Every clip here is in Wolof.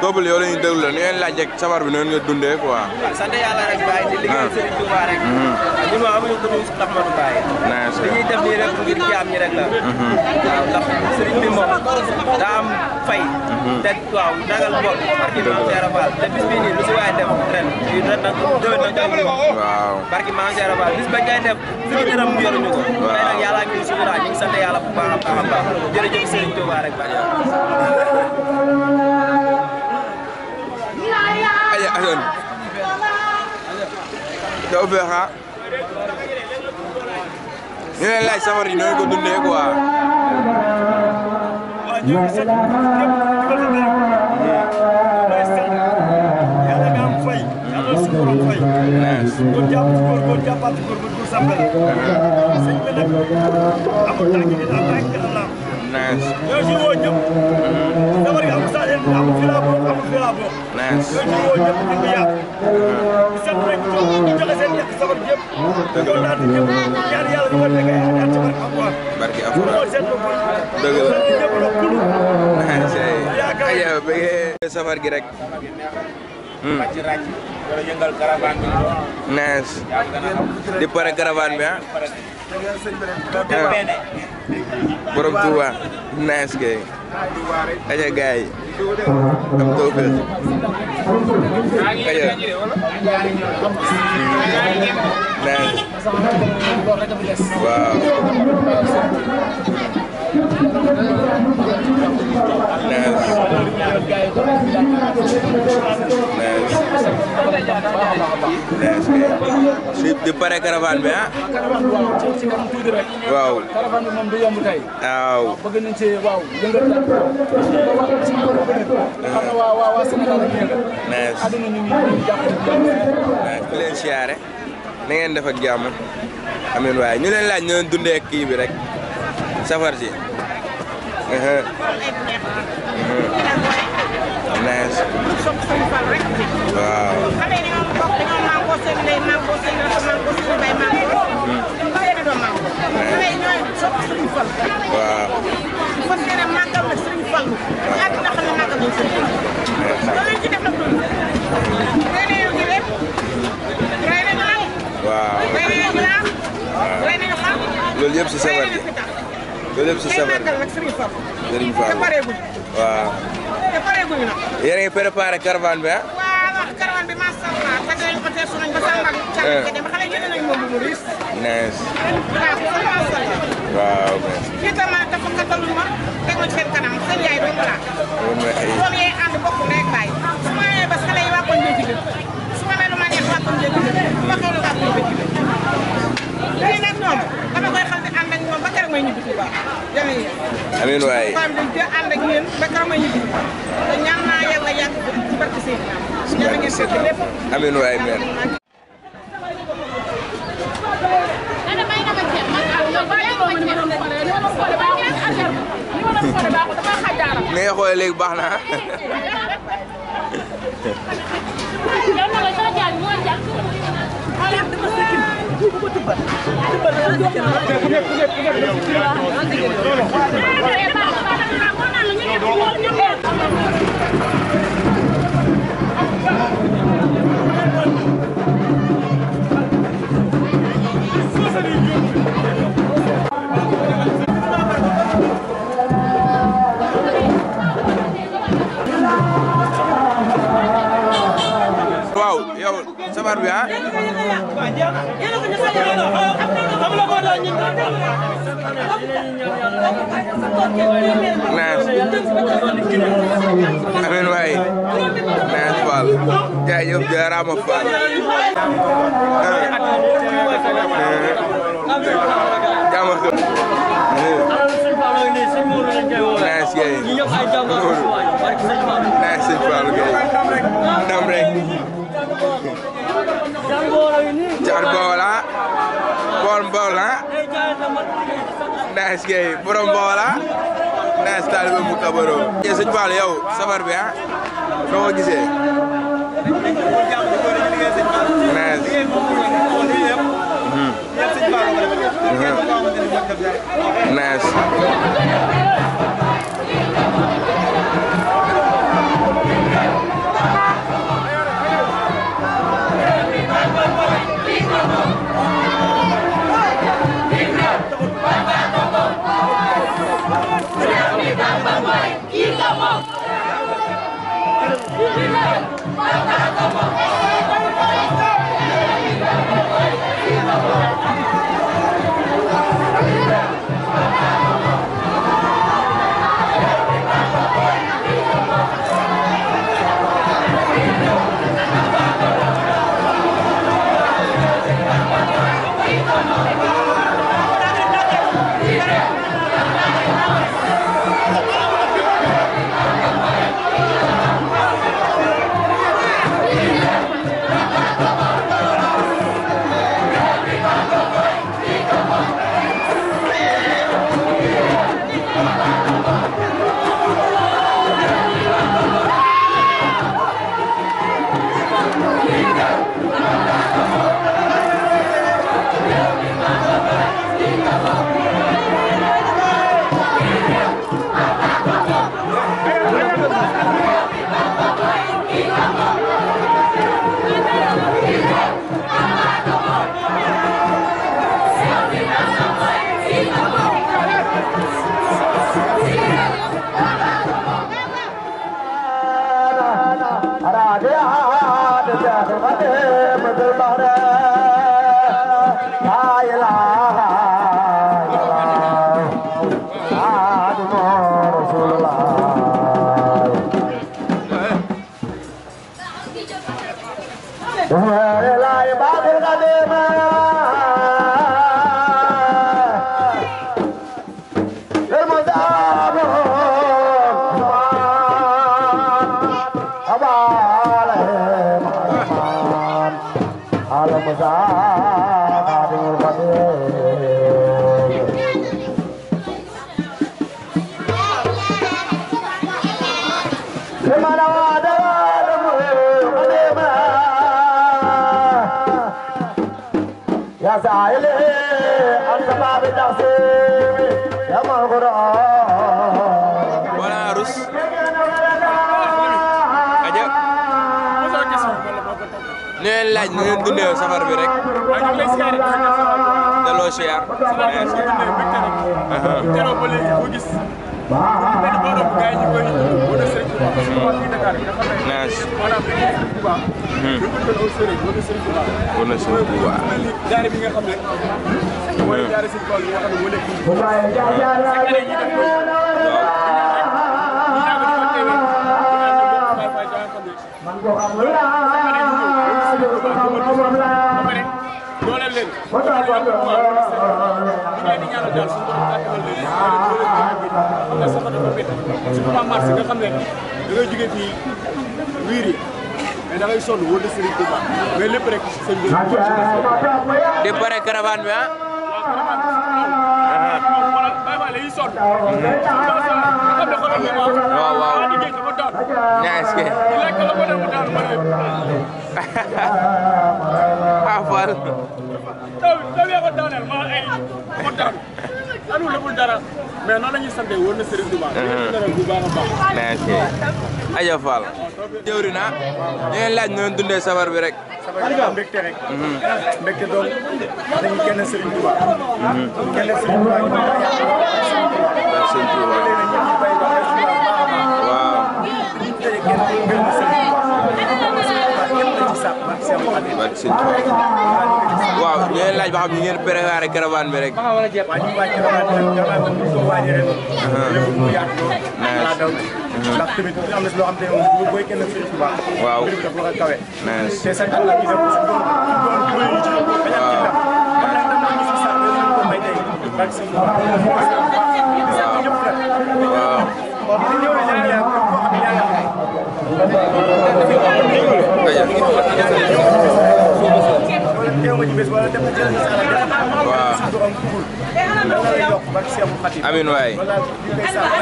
peuple yow la ñuy déglu la ni ngeen laaj rek sabar bi noonu nga dundee quoi. sant yàlla rek Baye di liggéey Serigne Touba rek. ñun moom amuñu ko dul Ahmadou Baye. dañuy def nii rek ngir jaam ñi rek la. waaw ndax Serigne bi moom daa am fay. te waaw nagal bor barki Maam Cheikh Fall te bis bii nii lu si waay def ren nag déwén nag dañ ko. waaw barki Maam Cheikh Fall bis ba ngay def suñu dërëm yoruñu ko. waaw tey nag yàlla ak ñu suñu ñu ngi sant yàlla bu baax a baax jërëjëf Serigne Touba rek Baye. aja ason daw feex ha ñu leen laaj safar yi noonu ko dundee quoi yàlla nga am fay yàlla su borom fay ko jàpp góor jàppaat góor sambal sëñ bi nag amul tànk ni la tànk Allah ñoo ci woo ñëpp safar yi amul saa amul fi laa bokk amul fi laa bokk ñoo ci woo ñëpp ñu ngi yàq di sant rek ñu joxe seen ñett safar yëpp ñoo naat ñëpp ñaan yàlla ñu war nekk ay ñaan ci barke Alxuraan dëgg la aja bëgg safar gi rek ràcc ràcc wala yëngal caravane bi nees di pare caravane bi borom Touba nees kay aja gaay am tawfeex aja nees waaw di pare caravane bi waaw caravane bi moom du yomb tey waaw bëgg nañ ci waaw yëngal xam na waa Sénégal la yëngal àdduna ñu ngi jàpp ku leen siyaare na ngeen def ak jàmm amiin waaye ñu leen laaj ñu leen dundee kii bi rek safar si nice waaw loolu yëpp si safar gi loolu yëpp si safar gi Serigne Fall waaw yéen a ngi préparé caravane bi ah. waaw caravane bi macha allah parce que dañu ko teesu nañ ba sànqal. càmm dem xale yi nañ moom bu riis. nice. waaw waaw. kii tamit dafa kattalu ma teg ma ci seen kanam seen yaay dong laa. loolu yee ànd bokk rek bàyyi. su ma nee ba xale yi waa koñ bi jigéen su ma nee lu ma neex waa koñ bi jigéen su ma xewlu waa koñ bi jigéen. lii nag ñoom dama koy xam ne ànd ak ñoom ba keroog may ñibbi Tuuba. amiin waay. dañ ci ànd ak yéen ba keroog may ñibbi te ñaan naa yàlla yàgg ci barke Seydina yàlla ngeen seet lépp. amiin waay mère. ni nga xoolee léegi baax na waaw yow sabar bi ah nice amiin waay nice Fall jaajëf jaaraama Fall jaama ko nice gay nice Fall gay ndam rek jar boola bool boola nice gay borom boola nice taalibe mu kabaro sëñ Fall yow sabar bi ah soo ko gisee nice nice laaj na ngeen dundee safar bi rek. delloo siyaar. teroo ba léegi boo gis. benn borom bu gars yi ñu koy wane Serigne Touba. fii Dakar nga xam ne. maanaam Serigne Touba. dañu ko Serigne wane Serigne Touba. wane Serigne Touba. daara bi nga xam ne. mooy daara Serigne Touba bi nga xam ne moo nekk fii. chaque année ñi def ko. di pare caravane bi ah. waaw waaw. ñaas ke. ah Fall. anu lebul dara mais noonu la ñuy sant woon na Serigne Touba bu baax a baax. merci. Aja Fall. jëwri na ñu leen laaj noonu dundee safar bi rek. safar bi mbégte rek. mbégte doom dañuy kenn Serigne Touba. kenn Serigne Touba ñu Serigne Touba. waaw. waaw ñu leen laaj ba xam ñu ngeen préparé caravane bi rek. ndax tamit am na si loo xam te ne moom booy kenn Serigne Touba. waaw mbir mi dafa la kawe. te sant Allah ñu def si doon yi ci amin waay.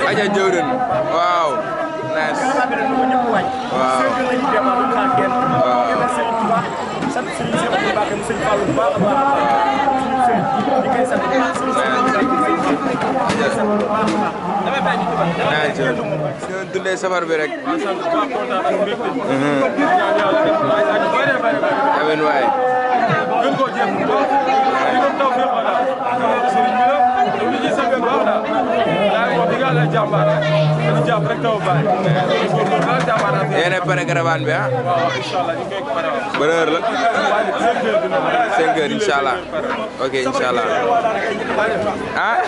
aja jëwrin waaw. nice. dundee safar bi rek. amin waay. yéen a pare caravane bi ah. ban heure la. 5 heures incha allah. ok incha allah. ah.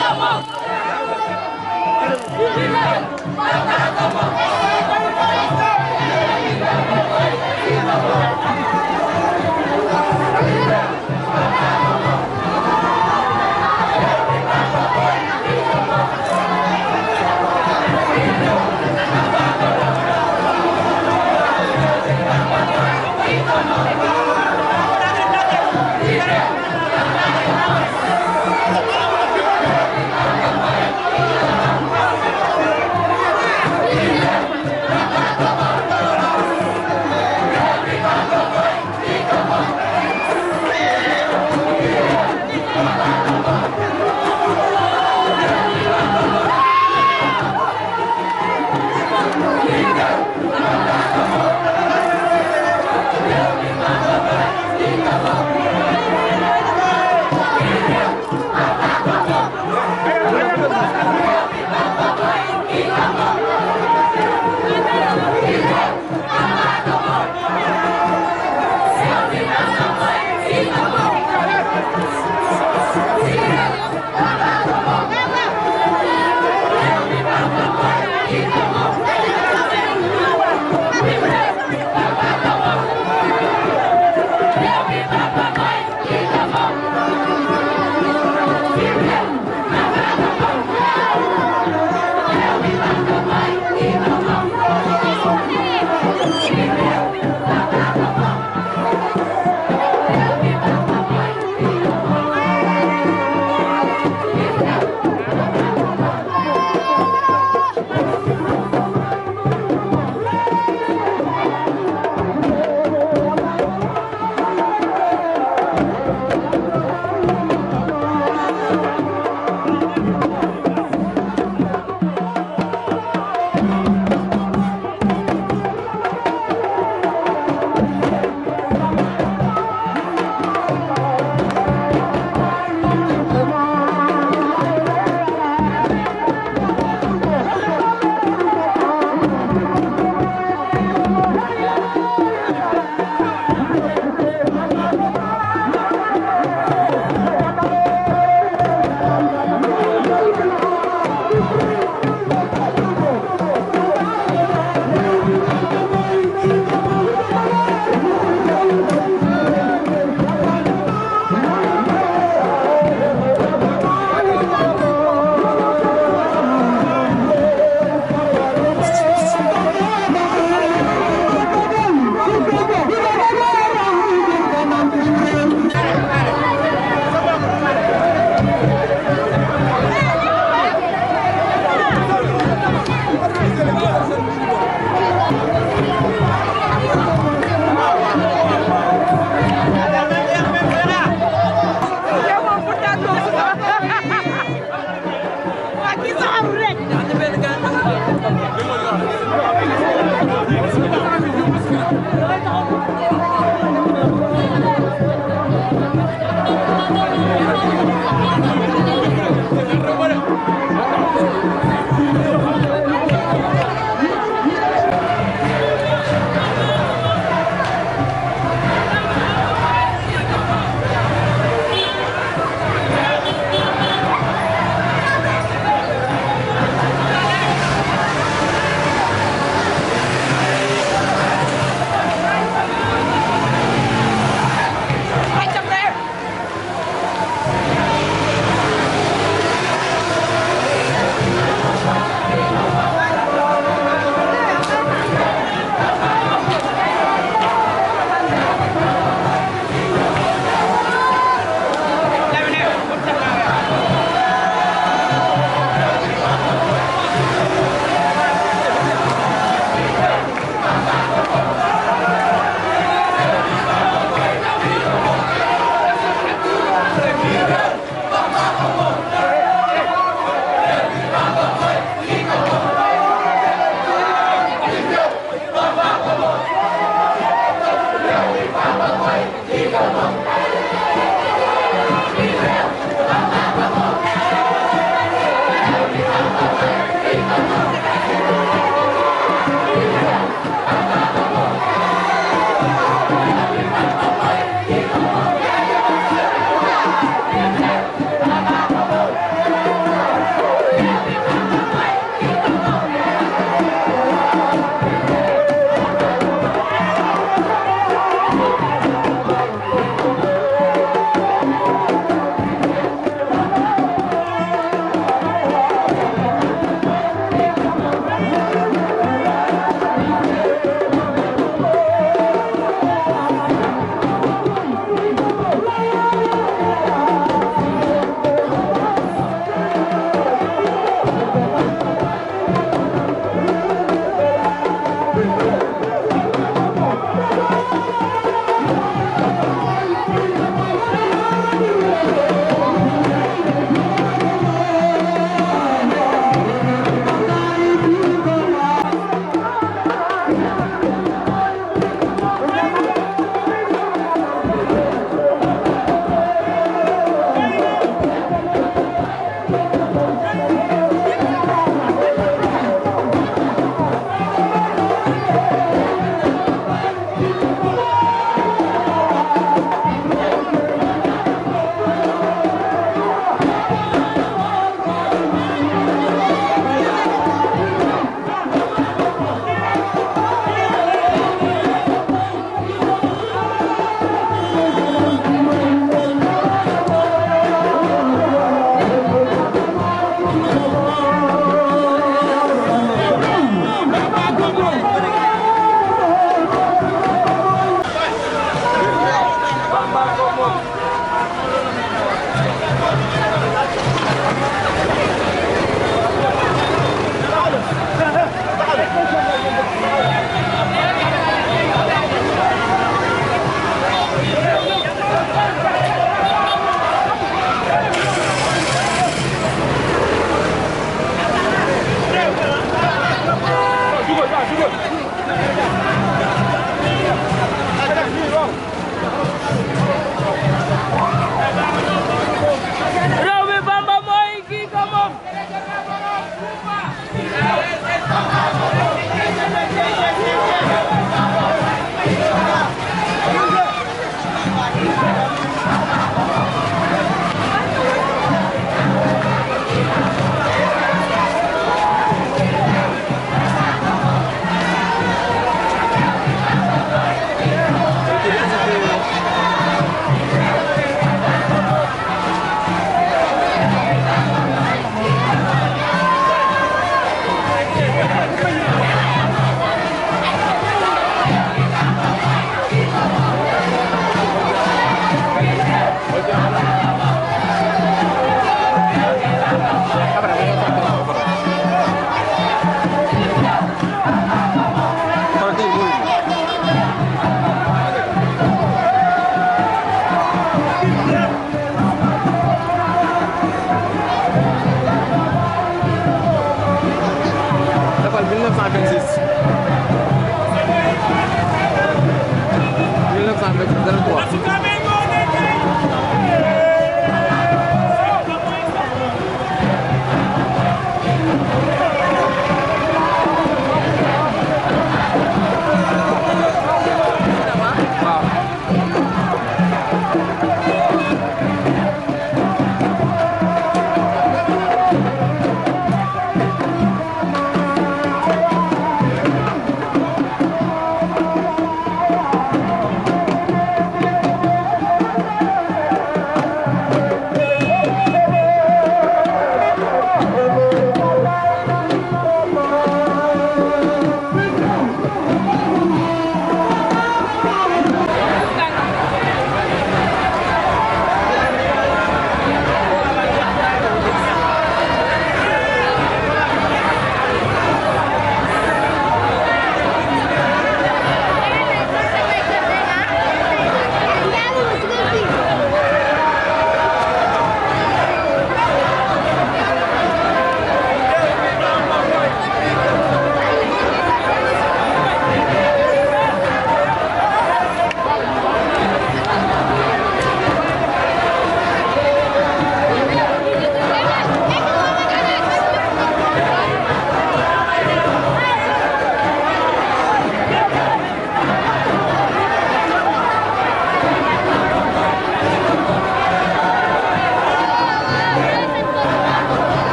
Come on.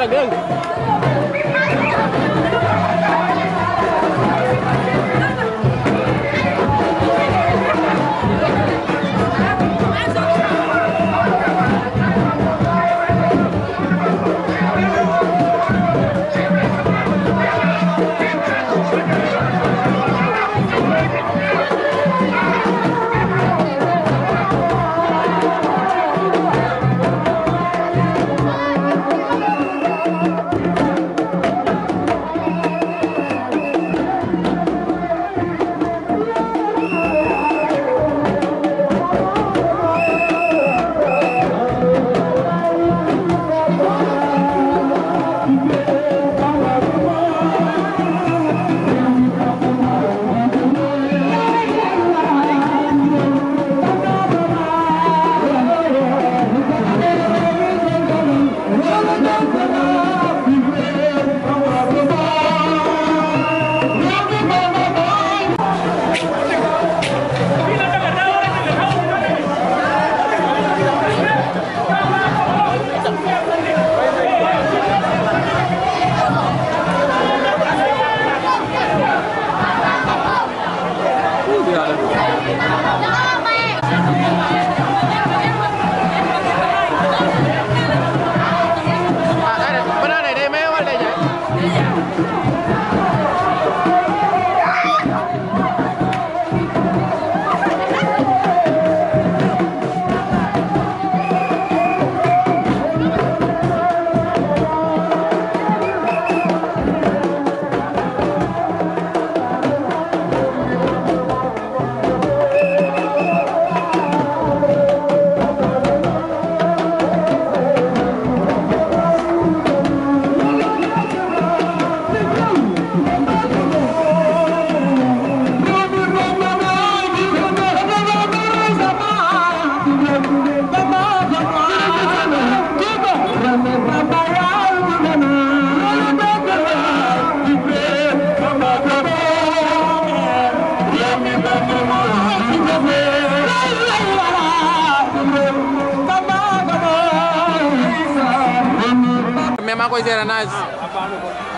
la gën. mais maa koy gérer nice